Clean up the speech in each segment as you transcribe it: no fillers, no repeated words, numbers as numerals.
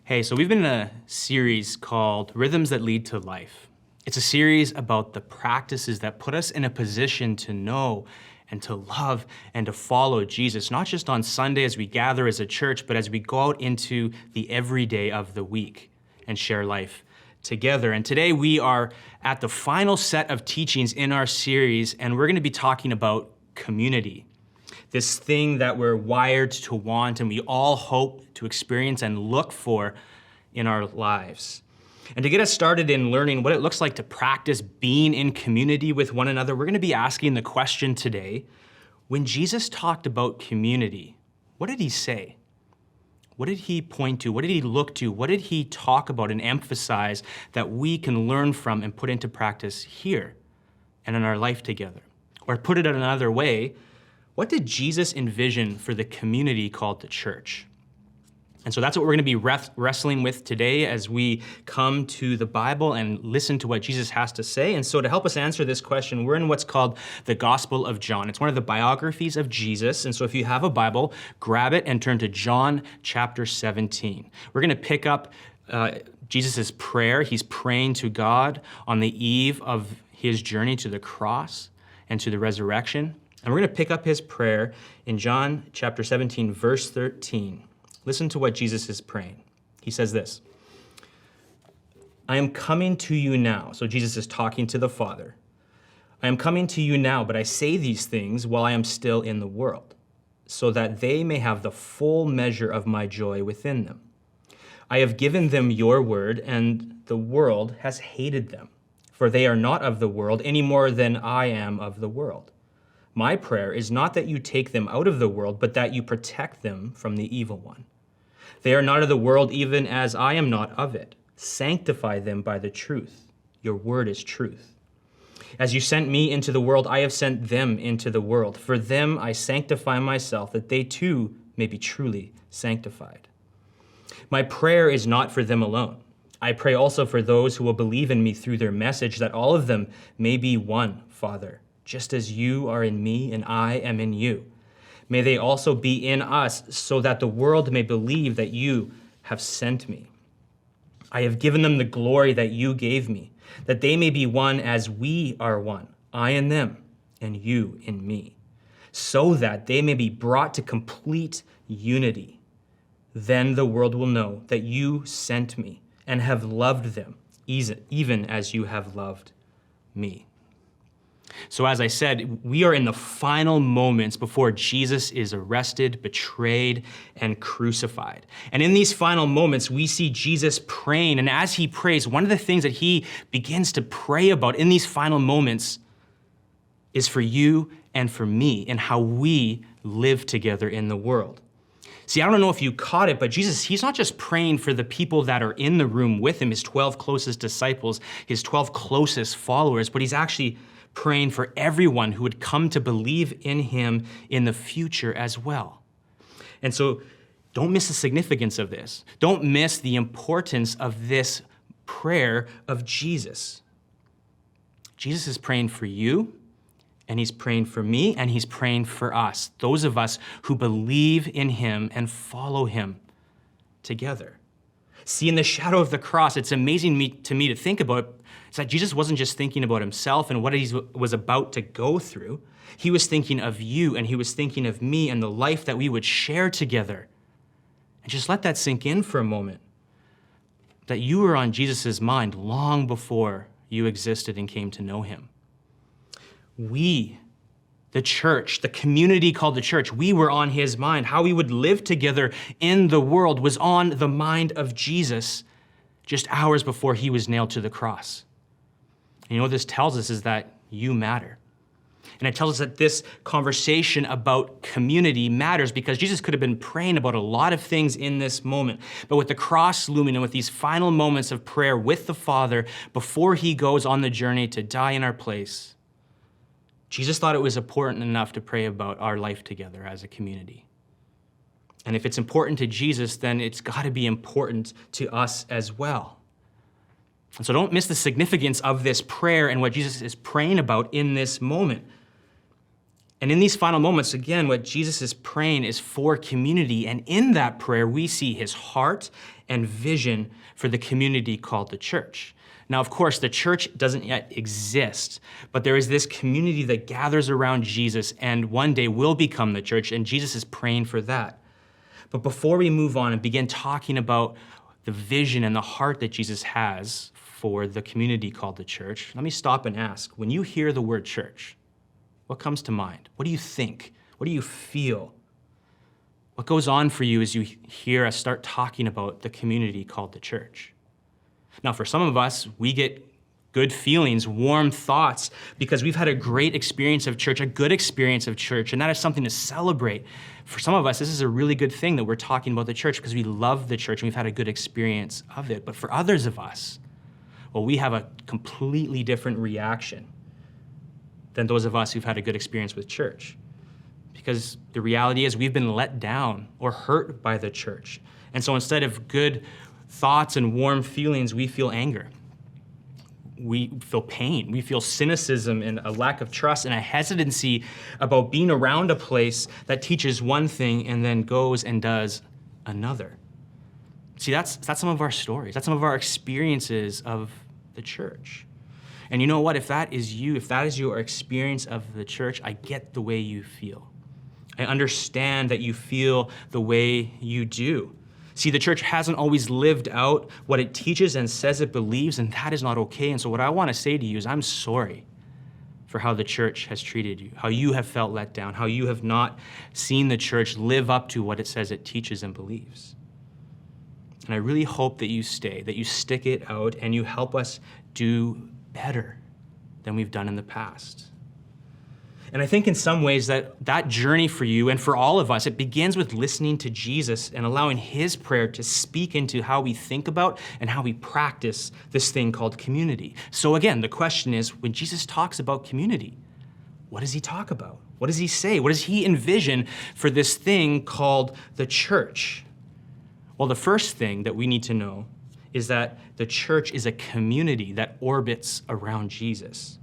Hey, so we've been in a series called Rhythms That Lead to Life. It's a series about the practices that put us in a position to know and to love and to follow Jesus, not just on Sunday as we gather as a church, but as we go out into the everyday of the week and share life together. And today we are at the final set of teachings in our series, and we're going to be talking about community. This thing that we're wired to want and we all hope to experience and look for in our lives. And to get us started in learning what it looks like to practice being in community with one another, we're going to be asking the question today, when Jesus talked about community, what did he say? What did he point to? What did he look to? What did he talk about and emphasize that we can learn from and put into practice here and in our life together? Or put it another way, what did Jesus envision for the community called the church? And so that's what we're going to be wrestling with today as we come to the Bible and listen to what Jesus has to say. And so to help us answer this question, we're in what's called the Gospel of John. It's one of the biographies of Jesus. And so if you have a Bible, grab it and turn to John chapter 17. We're going to pick up Jesus' prayer. He's praying to God on the eve of his journey to the cross and to the resurrection. And we're going to pick up his prayer in John chapter 17, verse 13. Listen to what Jesus is praying. He says this, I am coming to you now. So Jesus is talking to the Father. I am coming to you now, but I say these things while I am still in the world, so that they may have the full measure of my joy within them. I have given them your word, and the world has hated them, for they are not of the world any more than I am of the world. My prayer is not that you take them out of the world, but that you protect them from the evil one. They are not of the world, even as I am not of it. Sanctify them by the truth. Your word is truth. As you sent me into the world, I have sent them into the world. For them I sanctify myself, that they too may be truly sanctified. My prayer is not for them alone. I pray also for those who will believe in me through their message, that all of them may be one, Father, just as you are in me and I am in you. May they also be in us, so that the world may believe that you have sent me. I have given them the glory that you gave me, that they may be one as we are one, I in them and you in me, so that they may be brought to complete unity. Then the world will know that you sent me and have loved them, even as you have loved me. So as I said, we are in the final moments before Jesus is arrested, betrayed, and crucified. And in these final moments, we see Jesus praying. And as he prays, one of the things that he begins to pray about in these final moments is for you and for me and how we live together in the world. See, I don't know if you caught it, but Jesus, he's not just praying for the people that are in the room with him, his 12 closest disciples, his 12 closest followers, but he's actually praying for everyone who would come to believe in him in the future as well. And so don't miss the significance of this. Don't miss the importance of this prayer of Jesus. Jesus is praying for you, and he's praying for me, and he's praying for us, those of us who believe in him and follow him together. See, in the shadow of the cross, it's amazing to me to think about is that Jesus wasn't just thinking about himself and what he was about to go through. He was thinking of you, and he was thinking of me and the life that we would share together. And just let that sink in for a moment, that you were on Jesus' mind long before you existed and came to know him. We, the church, the community called the church, we were on his mind. How we would live together in the world was on the mind of Jesus just hours before he was nailed to the cross. And you know what this tells us is that you matter. And it tells us that this conversation about community matters because Jesus could have been praying about a lot of things in this moment. But with the cross looming and with these final moments of prayer with the Father before he goes on the journey to die in our place, Jesus thought it was important enough to pray about our life together as a community. And if it's important to Jesus, then it's got to be important to us as well. And so don't miss the significance of this prayer and what Jesus is praying about in this moment. And in these final moments, again, what Jesus is praying is for community. And in that prayer, we see his heart and vision for the community called the church. Now, of course, the church doesn't yet exist, but there is this community that gathers around Jesus and one day will become the church, and Jesus is praying for that. But before we move on and begin talking about the vision and the heart that Jesus has for the community called the church, let me stop and ask, when you hear the word church, what comes to mind? What do you think? What do you feel? What goes on for you as you hear us start talking about the community called the church? Now, for some of us, we get good feelings, warm thoughts, because we've had a great experience of church, a good experience of church, and that is something to celebrate. For some of us, this is a really good thing that we're talking about the church because we love the church and we've had a good experience of it. But for others of us, well, we have a completely different reaction than those of us who've had a good experience with church. Because the reality is we've been let down or hurt by the church. And so instead of good thoughts and warm feelings, we feel anger. We feel pain. We feel cynicism and a lack of trust and a hesitancy about being around a place that teaches one thing and then goes and does another. See, that's some of our stories. That's some of our experiences of the church. And you know what? If that is you, if that is your experience of the church, I get the way you feel. I understand that you feel the way you do. See, the church hasn't always lived out what it teaches and says it believes, and that is not okay. And so what I want to say to you is I'm sorry for how the church has treated you, how you have felt let down, how you have not seen the church live up to what it says it teaches and believes. And I really hope that you stay, that you stick it out, and you help us do better than we've done in the past. And I think in some ways that journey for you and for all of us, it begins with listening to Jesus and allowing his prayer to speak into how we think about and how we practice this thing called community. So again, the question is, when Jesus talks about community, what does he talk about? What does he say? What does he envision for this thing called the church? Well, the first thing that we need to know is that the church is a community that orbits around Jesus.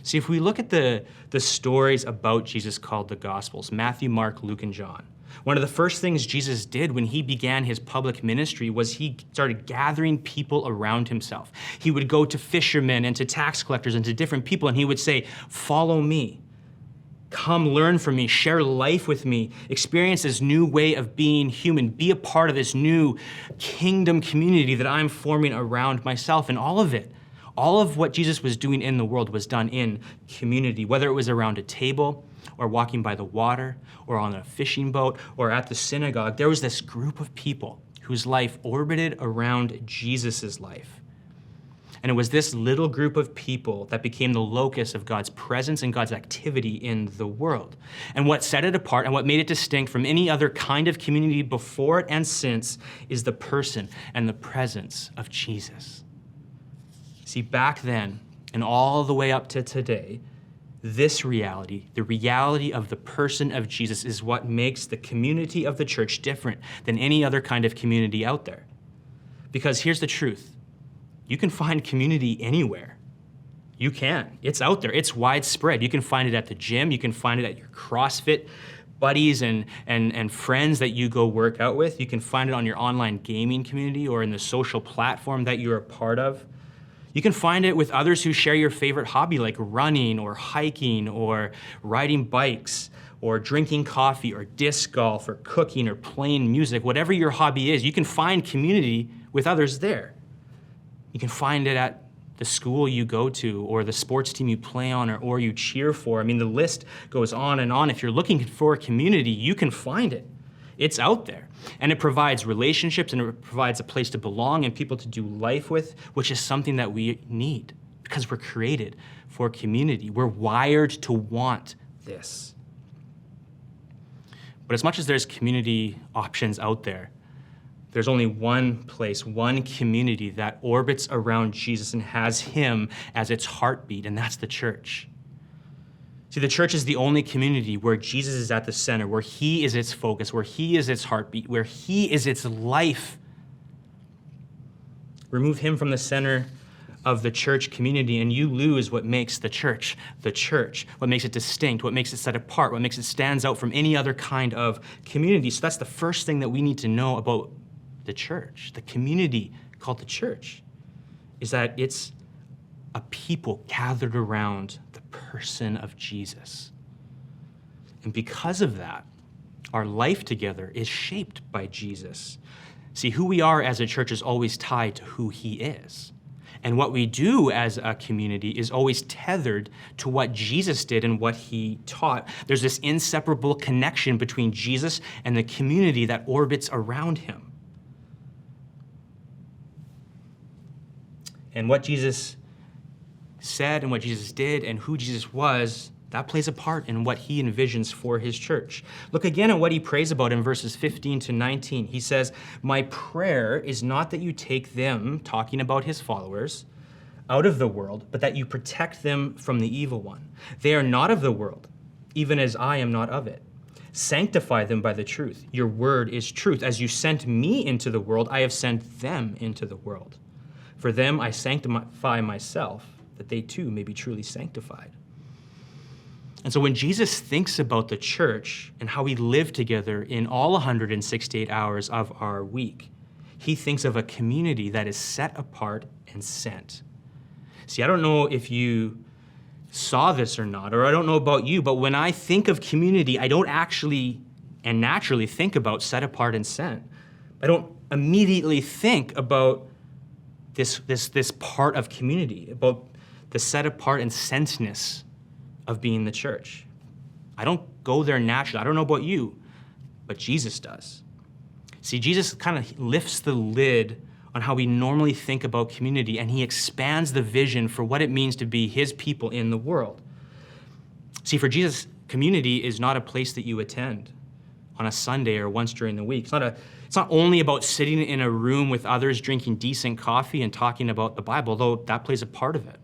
See, if we look at the stories about Jesus called the Gospels, Matthew, Mark, Luke, and John, one of the first things Jesus did when he began his public ministry was he started gathering people around himself. He would go to fishermen and to tax collectors and to different people, and he would say, "Follow me. Come learn from me, share life with me, experience this new way of being human, be a part of this new kingdom community that I'm forming around myself." And all of what Jesus was doing in the world was done in community, whether it was around a table or walking by the water or on a fishing boat or at the synagogue. There was this group of people whose life orbited around Jesus's life. And it was this little group of people that became the locus of God's presence and God's activity in the world. And what set it apart and what made it distinct from any other kind of community before it and since is the person and the presence of Jesus. See, back then and all the way up to today, this reality, the reality of the person of Jesus, is what makes the community of the church different than any other kind of community out there. Because here's the truth. You can find community anywhere. You can. It's out there. It's widespread. You can find it at the gym. You can find it at your CrossFit buddies and friends that you go work out with. You can find it on your online gaming community or in the social platform that you're a part of. You can find it with others who share your favorite hobby, like running or hiking or riding bikes or drinking coffee or disc golf or cooking or playing music. Whatever your hobby is, you can find community with others there. You can find it at the school you go to or the sports team you play on or you cheer for. I mean, the list goes on and on. If you're looking for a community, you can find it. It's out there. And it provides relationships and it provides a place to belong and people to do life with, which is something that we need because we're created for community. We're wired to want this. But as much as there's community options out there, there's only one place, one community that orbits around Jesus and has him as its heartbeat, and that's the church. See, the church is the only community where Jesus is at the center, where he is its focus, where he is its heartbeat, where he is its life. Remove him from the center of the church community, and you lose what makes the church, what makes it distinct, what makes it set apart, what makes it stands out from any other kind of community. So that's the first thing that we need to know about the church, the community called the church, is that it's a people gathered around the person of Jesus. And because of that, our life together is shaped by Jesus. See, who we are as a church is always tied to who he is. And what we do as a community is always tethered to what Jesus did and what he taught. There's this inseparable connection between Jesus and the community that orbits around him. And what Jesus said and what Jesus did and who Jesus was, that plays a part in what he envisions for his church. Look again at what he prays about in verses 15 to 19. He says, "My prayer is not that you take them," talking about his followers, "out of the world, but that you protect them from the evil one. They are not of the world, even as I am not of it. Sanctify them by the truth. Your word is truth. As you sent me into the world, I have sent them into the world. For them I sanctify myself, that they too may be truly sanctified." And so when Jesus thinks about the church and how we live together in all 168 hours of our week, he thinks of a community that is set apart and sent. See, I don't know if you saw this or not, or I don't know about you, but when I think of community, I don't actually and naturally think about set apart and sent. I don't immediately think about this part of community, about the set apart and sentness of being the church. I don't go there naturally. I don't know about you, but Jesus does. See, Jesus kind of lifts the lid on how we normally think about community, and he expands the vision for what it means to be his people in the world. See, for Jesus, community is not a place that you attend on a Sunday or once during the week. It's not only about sitting in a room with others, drinking decent coffee and talking about the Bible, though that plays a part of it.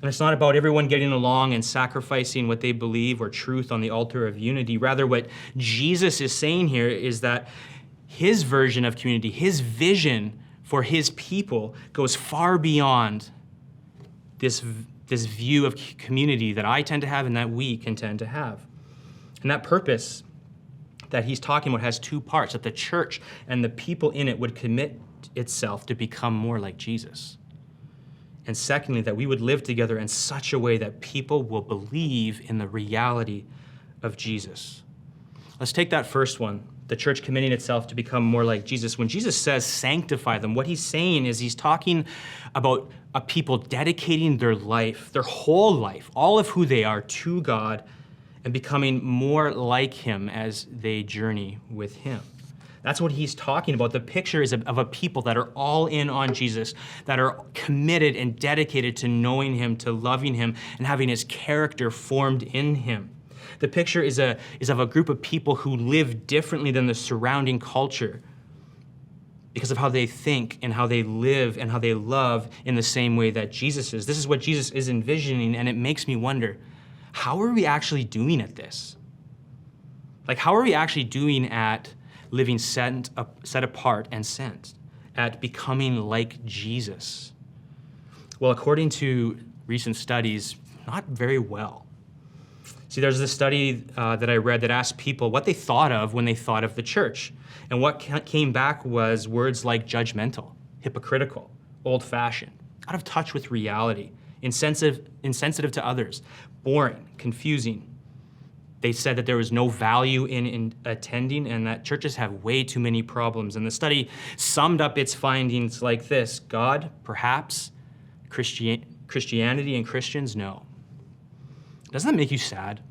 And it's not about everyone getting along and sacrificing what they believe or truth on the altar of unity. Rather, what Jesus is saying here is that his version of community, his vision for his people goes far beyond this view of community that I tend to have and that we can tend to have. And that purpose that he's talking about has two parts, that the church and the people in it would commit itself to become more like Jesus. And secondly, that we would live together in such a way that people will believe in the reality of Jesus. Let's take that first one, the church committing itself to become more like Jesus. When Jesus says sanctify them, what he's saying is he's talking about a people dedicating their life, their whole life, all of who they are to God and becoming more like him as they journey with him. That's what he's talking about. The picture is of a people that are all in on Jesus, that are committed and dedicated to knowing him, to loving him, and having his character formed in him. The picture is of a group of people who live differently than the surrounding culture because of how they think and how they live and how they love in the same way that Jesus is. This is what Jesus is envisioning, and it makes me wonder, how are we actually doing at this? Like, how are we actually doing at living set apart and sent, at becoming like Jesus? Well, according to recent studies, not very well. See, there's this study that I read that asked people what they thought of when they thought of the church. And what came back was words like judgmental, hypocritical, old-fashioned, out of touch with reality, insensitive to others, boring, confusing. They said that there was no value in attending and that churches have way too many problems. And the study summed up its findings like this: God, perhaps. Christianity and Christians, no. Doesn't that make you sad?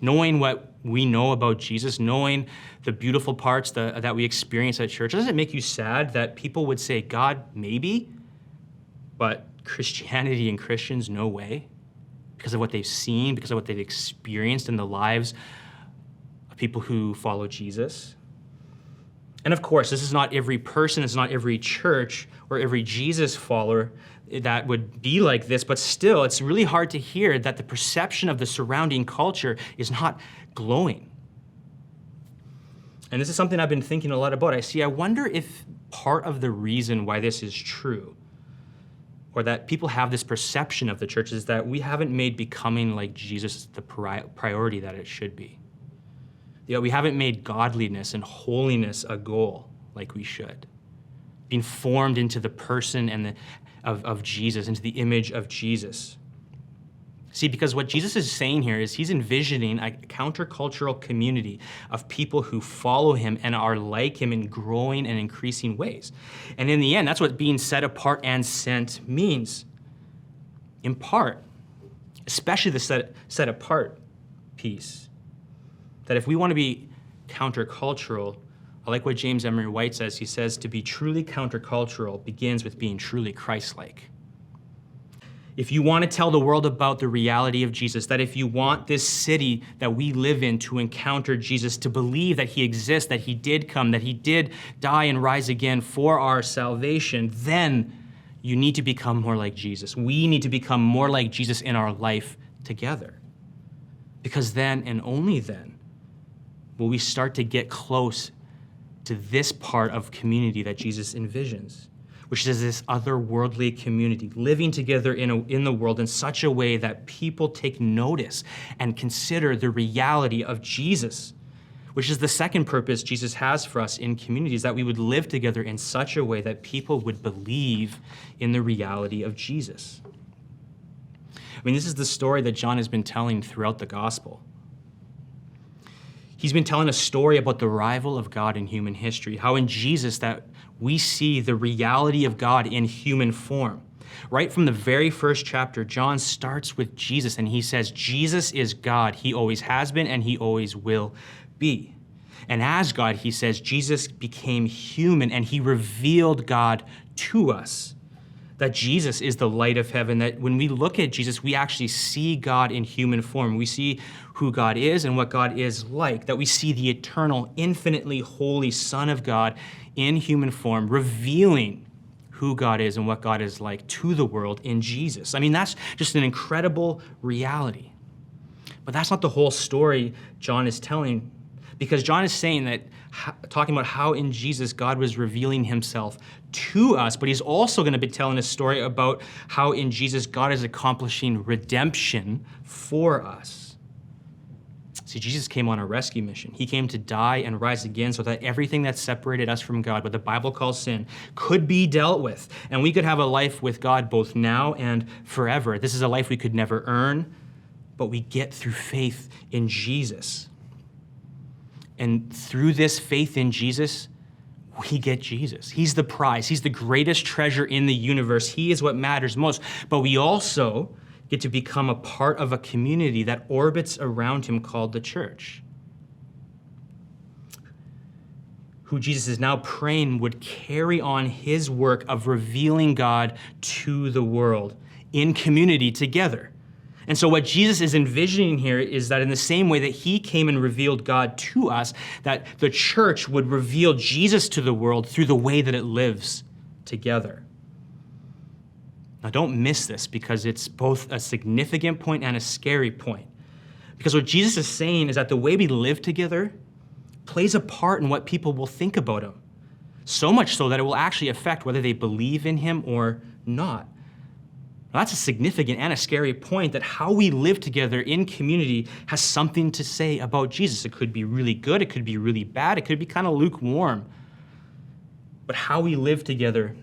Knowing what we know about Jesus, knowing the beautiful parts that we experience at church, doesn't it make you sad that people would say, God, maybe, but Christianity and Christians, no way? Because of what they've seen, because of what they've experienced in the lives of people who follow Jesus. And of course, this is not every person, it's not every church or every Jesus follower that would be like this, but still, it's really hard to hear that the perception of the surrounding culture is not glowing. And this is something I've been thinking a lot about. I wonder if part of the reason why this is true or that people have this perception of the church, is that we haven't made becoming like Jesus the priority that it should be. We haven't made godliness and holiness a goal like we should. Being formed into the person of Jesus, into the image of Jesus. See, because what Jesus is saying here is he's envisioning a countercultural community of people who follow him and are like him in growing and increasing ways. And in the end, that's what being set apart and sent means. In part, especially the set apart piece. That if we want to be countercultural, I like what James Emery White says. He says, to be truly countercultural begins with being truly Christ-like. If you want to tell the world about the reality of Jesus, that if you want this city that we live in to encounter Jesus, to believe that he exists, that he did come, that he did die and rise again for our salvation, then you need to become more like Jesus. We need to become more like Jesus in our life together. Because then, and only then, will we start to get close to this part of community that Jesus envisions, which is this otherworldly community, living together in the world in such a way that people take notice and consider the reality of Jesus, which is the second purpose Jesus has for us in communities, that we would live together in such a way that people would believe in the reality of Jesus. I mean, this is the story that John has been telling throughout the gospel. He's been telling a story about the arrival of God in human history, how in Jesus that we see the reality of God in human form. Right from the very first chapter, John starts with Jesus, and he says, Jesus is God. He always has been, and he always will be. And as God, he says, Jesus became human, and he revealed God to us. That Jesus is the light of heaven, that when we look at Jesus, we actually see God in human form. We see who God is and what God is like, that we see the eternal, infinitely holy Son of God in human form, revealing who God is and what God is like to the world in Jesus. I mean, that's just an incredible reality. But that's not the whole story John is telling, because John is saying that, talking about how in Jesus God was revealing himself to us, but he's also going to be telling a story about how in Jesus God is accomplishing redemption for us. See, Jesus came on a rescue mission. He came to die and rise again so that everything that separated us from God, what the Bible calls sin, could be dealt with, and we could have a life with God both now and forever. This is a life we could never earn, but we get through faith in Jesus. And through this faith in Jesus, we get Jesus. He's the prize. He's the greatest treasure in the universe. He is what matters most. But we also get to become a part of a community that orbits around him called the church, who Jesus is now praying would carry on his work of revealing God to the world in community together. And so what Jesus is envisioning here is that in the same way that he came and revealed God to us, that the church would reveal Jesus to the world through the way that it lives together. Now don't miss this, because it's both a significant point and a scary point. Because what Jesus is saying is that the way we live together plays a part in what people will think about him. So much so that it will actually affect whether they believe in him or not. Now, that's a significant and a scary point, that how we live together in community has something to say about Jesus. It could be really good, it could be really bad, it could be kind of lukewarm. But how we live together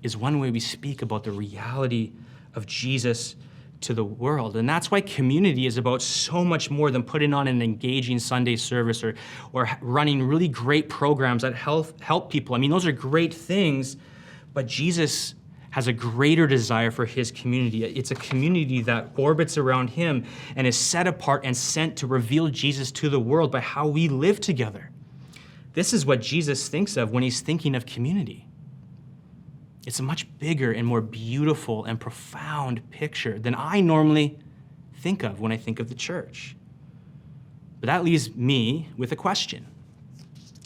is one way we speak about the reality of Jesus to the world. And that's why community is about so much more than putting on an engaging Sunday service or running really great programs that help people. I mean, those are great things, but Jesus has a greater desire for his community. It's a community that orbits around him and is set apart and sent to reveal Jesus to the world by how we live together. This is what Jesus thinks of when he's thinking of community. It's a much bigger and more beautiful and profound picture than I normally think of when I think of the church. But that leaves me with a question.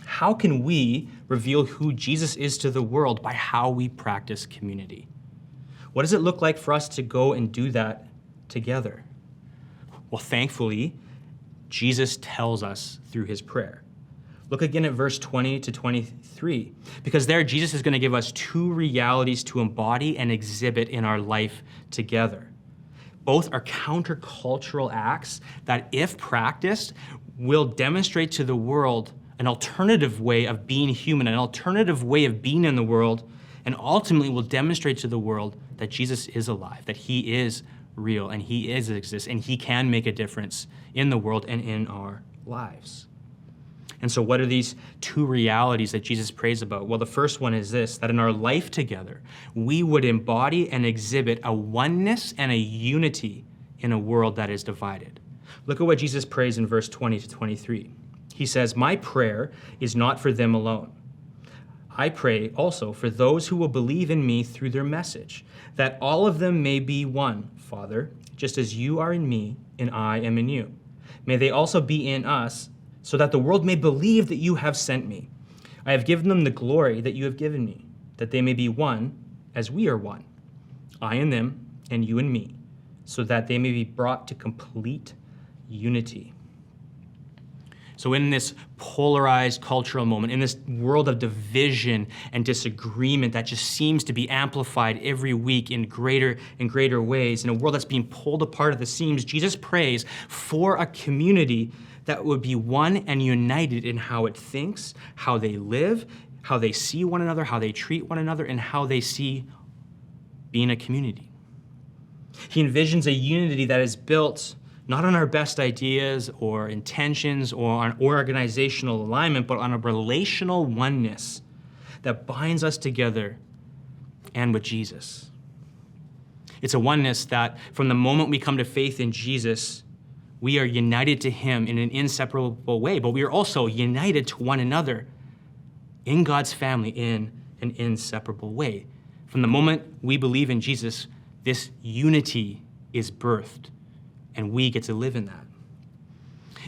How can we reveal who Jesus is to the world by how we practice community? What does it look like for us to go and do that together? Well, thankfully, Jesus tells us through his prayer. Look again at verse 20 to 23, because there Jesus is going to give us two realities to embody and exhibit in our life together. Both are countercultural acts that, if practiced, will demonstrate to the world an alternative way of being human, an alternative way of being in the world, and ultimately will demonstrate to the world that Jesus is alive, that he is real, and he exists, and he can make a difference in the world and in our lives. And so what are these two realities that Jesus prays about? Well, the first one is this, that in our life together, we would embody and exhibit a oneness and a unity in a world that is divided. Look at what Jesus prays in verse 20 to 23. He says, "My prayer is not for them alone. I pray also for those who will believe in me through their message, that all of them may be one, Father, just as you are in me and I am in you. May they also be in us, so that the world may believe that you have sent me. I have given them the glory that you have given me, that they may be one as we are one, I and them and you and me, so that they may be brought to complete unity." So in this polarized cultural moment, in this world of division and disagreement that just seems to be amplified every week in greater and greater ways, in a world that's being pulled apart at the seams, Jesus prays for a community that would be one and united in how it thinks, how they live, how they see one another, how they treat one another, and how they see being a community. He envisions a unity that is built not on our best ideas or intentions or on organizational alignment, but on a relational oneness that binds us together and with Jesus. It's a oneness that from the moment we come to faith in Jesus, we are united to him in an inseparable way, but we are also united to one another in God's family in an inseparable way. From the moment we believe in Jesus, this unity is birthed, and we get to live in that.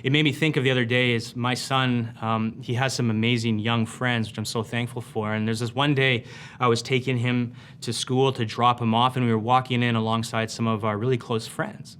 It made me think of the other day is my son, he has some amazing young friends, which I'm so thankful for. And there's this one day I was taking him to school to drop him off, and we were walking in alongside some of our really close friends.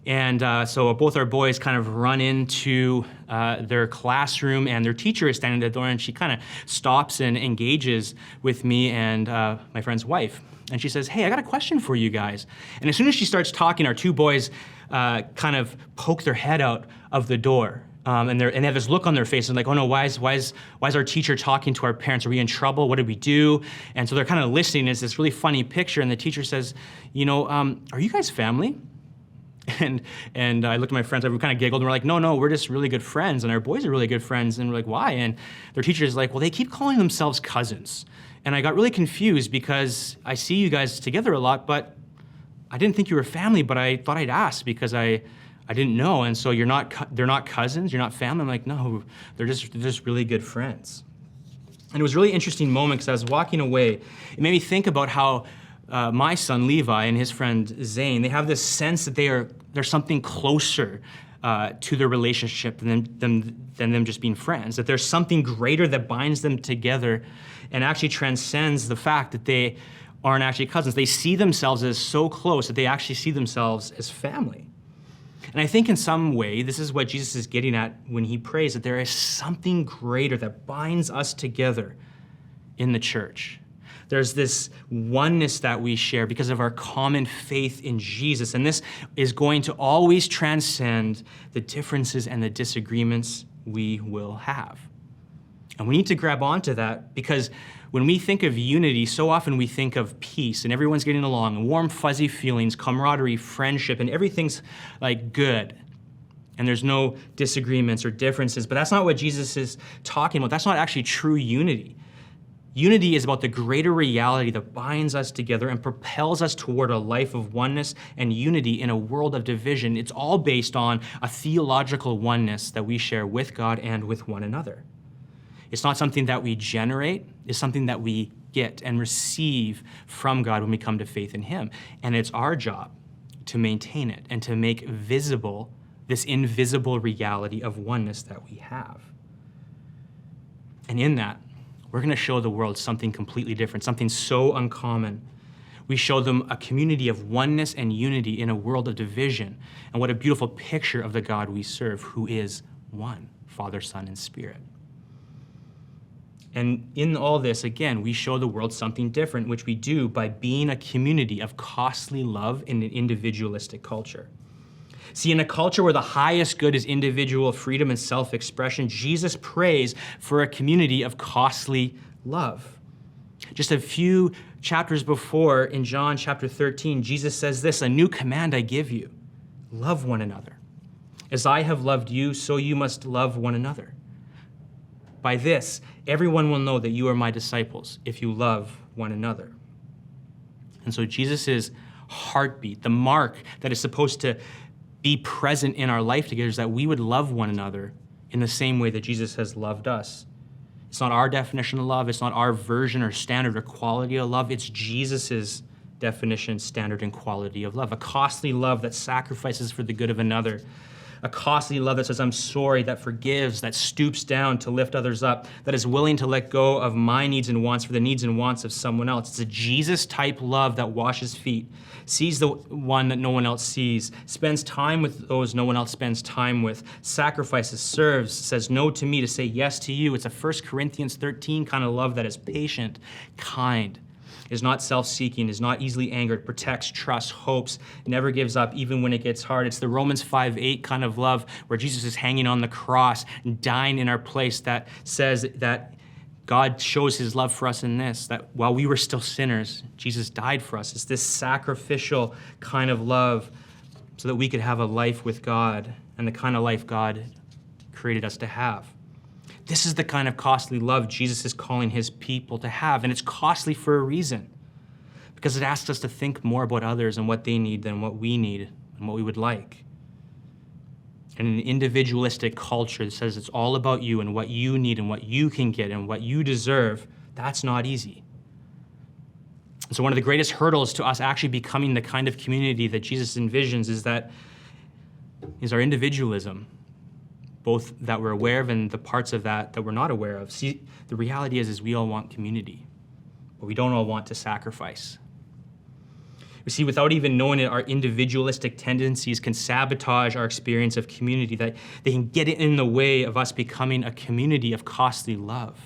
And so both our boys kind of run into their classroom, and their teacher is standing at the door, and she kind of stops and engages with me and my friend's wife. And she says, "Hey, I got a question for you guys." And as soon as she starts talking, our two boys kind of poke their head out of the door. And they have this look on their face, and like, "Oh no, why is our teacher talking to our parents? Are we in trouble? What did we do?" And so they're kind of listening. It's this really funny picture, and the teacher says, "Are you guys family?" And I looked at my friends, we kind of giggled, and we're like, no, we're just really good friends, and our boys are really good friends. And we're like, "Why?" And their teacher is like, "Well, they keep calling themselves cousins." And I got really confused because I see you guys together a lot, but I didn't think you were family, but I thought I'd ask because I didn't know. And so they're not cousins, you're not family? I'm like, "No, they're just really good friends." And it was a really interesting moment because I was walking away. It made me think about how my son Levi and his friend Zane, they have this sense that there's something closer to their relationship than them just being friends, that there's something greater that binds them together and actually transcends the fact that they aren't actually cousins. They see themselves as so close that they actually see themselves as family. And I think in some way, this is what Jesus is getting at when he prays, that there is something greater that binds us together in the church. There's this oneness that we share because of our common faith in Jesus. And this is going to always transcend the differences and the disagreements we will have. And we need to grab onto that because when we think of unity, so often we think of peace and everyone's getting along, and warm, fuzzy feelings, camaraderie, friendship, and everything's like good. And there's no disagreements or differences. But that's not what Jesus is talking about. That's not actually true unity. Unity is about the greater reality that binds us together and propels us toward a life of oneness and unity in a world of division. It's all based on a theological oneness that we share with God and with one another. It's not something that we generate, it's something that we get and receive from God when we come to faith in him. And it's our job to maintain it and to make visible this invisible reality of oneness that we have. And in that, we're going to show the world something completely different, something so uncommon. We show them a community of oneness and unity in a world of division. And what a beautiful picture of the God we serve, who is one, Father, Son, and Spirit. And in all this, again, we show the world something different, which we do by being a community of costly love in an individualistic culture. See, in a culture where the highest good is individual freedom and self-expression, Jesus prays for a community of costly love. Just a few chapters before, in John chapter 13, Jesus says this, "A new command I give you, love one another. As I have loved you, so you must love one another. By this, everyone will know that you are my disciples, if you love one another." And so Jesus' heartbeat, the mark that is supposed to be present in our life together, is that we would love one another in the same way that Jesus has loved us. It's not our definition of love. It's not our version or standard or quality of love. It's Jesus' definition, standard, and quality of love. A costly love that sacrifices for the good of another. A costly love that says, "I'm sorry," that forgives, that stoops down to lift others up, that is willing to let go of my needs and wants for the needs and wants of someone else. It's a Jesus-type love that washes feet, sees the one that no one else sees, spends time with those no one else spends time with, sacrifices, serves, says no to me to say yes to you. It's a 1 Corinthians 13 kind of love that is patient, kind, is not self-seeking, is not easily angered, protects, trusts, hopes, never gives up even when it gets hard. It's the Romans 5:8 kind of love where Jesus is hanging on the cross and dying in our place, that says that God shows his love for us in this, that while we were still sinners, Jesus died for us. It's this sacrificial kind of love so that we could have a life with God and the kind of life God created us to have. This is the kind of costly love Jesus is calling his people to have, and it's costly for a reason, because it asks us to think more about others and what they need than what we need and what we would like. And an individualistic culture that says it's all about you and what you need and what you can get and what you deserve, that's not easy. And so one of the greatest hurdles to us actually becoming the kind of community that Jesus envisions is our individualism, both that we're aware of and the parts of that we're not aware of. See, the reality is we all want community, but we don't all want to sacrifice. We see, without even knowing it, our individualistic tendencies can sabotage our experience of community, that they can get in the way of us becoming a community of costly love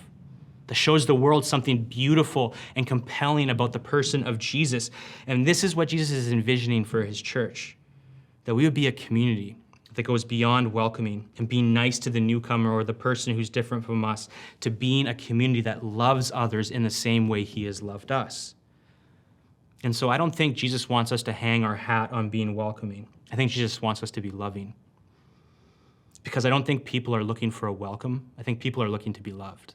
that shows the world something beautiful and compelling about the person of Jesus. And this is what Jesus is envisioning for his church, that we would be a community that goes beyond welcoming and being nice to the newcomer or the person who's different from us, to being a community that loves others in the same way he has loved us. And so I don't think Jesus wants us to hang our hat on being welcoming. I think Jesus wants us to be loving. Because I don't think people are looking for a welcome. I think people are looking to be loved.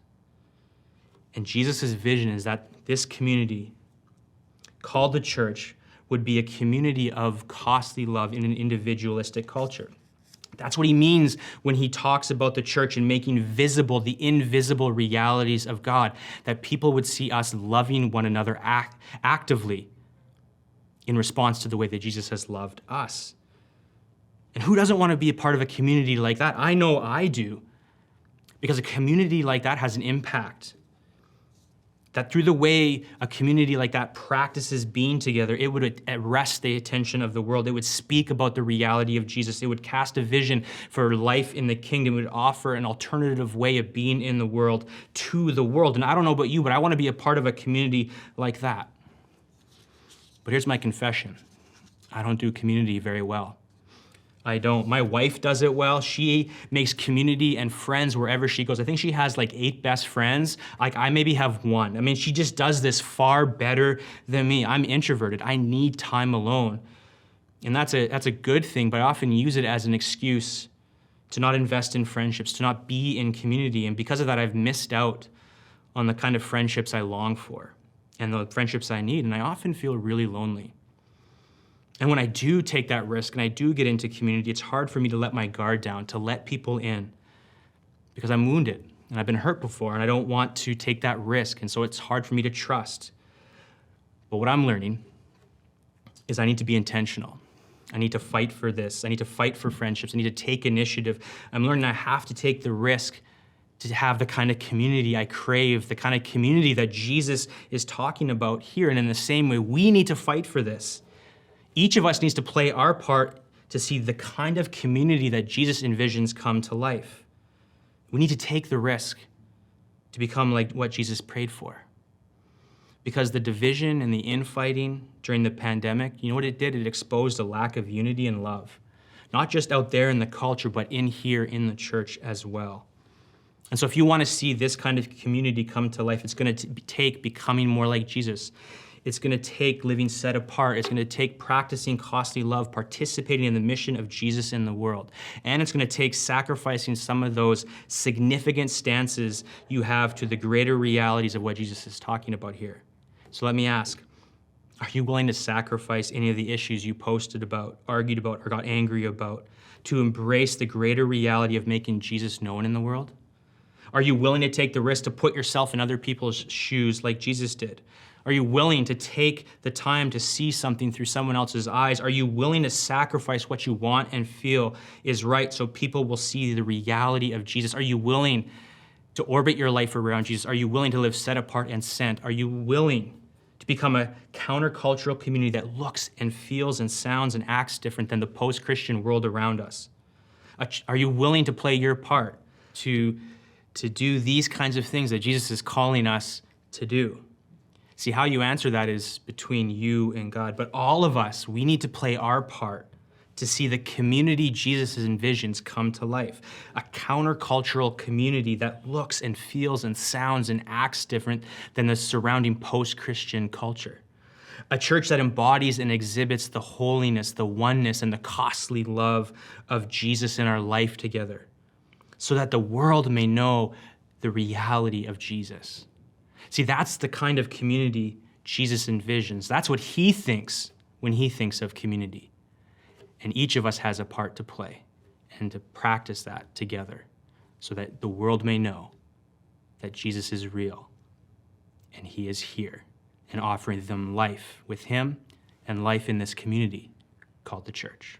And Jesus' vision is that this community, called the church, would be a community of costly love in an individualistic culture. That's what he means when he talks about the church and making visible the invisible realities of God, that people would see us loving one another actively in response to the way that Jesus has loved us. And who doesn't want to be a part of a community like that? I know I do, because a community like that has an impact. That through the way a community like that practices being together, it would arrest the attention of the world. It would speak about the reality of Jesus. It would cast a vision for life in the kingdom. It would offer an alternative way of being in the world to the world. And I don't know about you, but I want to be a part of a community like that. But here's my confession. I don't do community very well. I don't. My wife does it well. She makes community and friends wherever she goes. I think she has like 8 best friends. Like I maybe have 1. I mean, she just does this far better than me. I'm introverted. I need time alone. And that's a good thing, but I often use it as an excuse to not invest in friendships, to not be in community. And because of that, I've missed out on the kind of friendships I long for and the friendships I need. And I often feel really lonely. And when I do take that risk and I do get into community, it's hard for me to let my guard down, to let people in, because I'm wounded and I've been hurt before and I don't want to take that risk. And so it's hard for me to trust. But what I'm learning is I need to be intentional. I need to fight for this. I need to fight for friendships. I need to take initiative. I'm learning I have to take the risk to have the kind of community I crave, the kind of community that Jesus is talking about here. And in the same way, we need to fight for this. Each of us needs to play our part to see the kind of community that Jesus envisions come to life. We need to take the risk to become like what Jesus prayed for. Because the division and the infighting during the pandemic, you know what it did? It exposed a lack of unity and love, not just out there in the culture, but in here in the church as well. And so if you want to see this kind of community come to life, it's going to take becoming more like Jesus. It's going to take living set apart. It's going to take practicing costly love, participating in the mission of Jesus in the world. And it's going to take sacrificing some of those significant stances you have to the greater realities of what Jesus is talking about here. So let me ask, are you willing to sacrifice any of the issues you posted about, argued about, or got angry about to embrace the greater reality of making Jesus known in the world? Are you willing to take the risk to put yourself in other people's shoes like Jesus did? Are you willing to take the time to see something through someone else's eyes? Are you willing to sacrifice what you want and feel is right so people will see the reality of Jesus? Are you willing to orbit your life around Jesus? Are you willing to live set apart and sent? Are you willing to become a countercultural community that looks and feels and sounds and acts different than the post-Christian world around us? Are you willing to play your part to do these kinds of things that Jesus is calling us to do? See, how you answer that is between you and God. But all of us, we need to play our part to see the community Jesus envisions come to life. A countercultural community that looks and feels and sounds and acts different than the surrounding post-Christian culture. A church that embodies and exhibits the holiness, the oneness, and the costly love of Jesus in our life together, so that the world may know the reality of Jesus. See, that's the kind of community Jesus envisions. That's what he thinks when he thinks of community. And each of us has a part to play and to practice that together so that the world may know that Jesus is real and he is here and offering them life with him and life in this community called the church.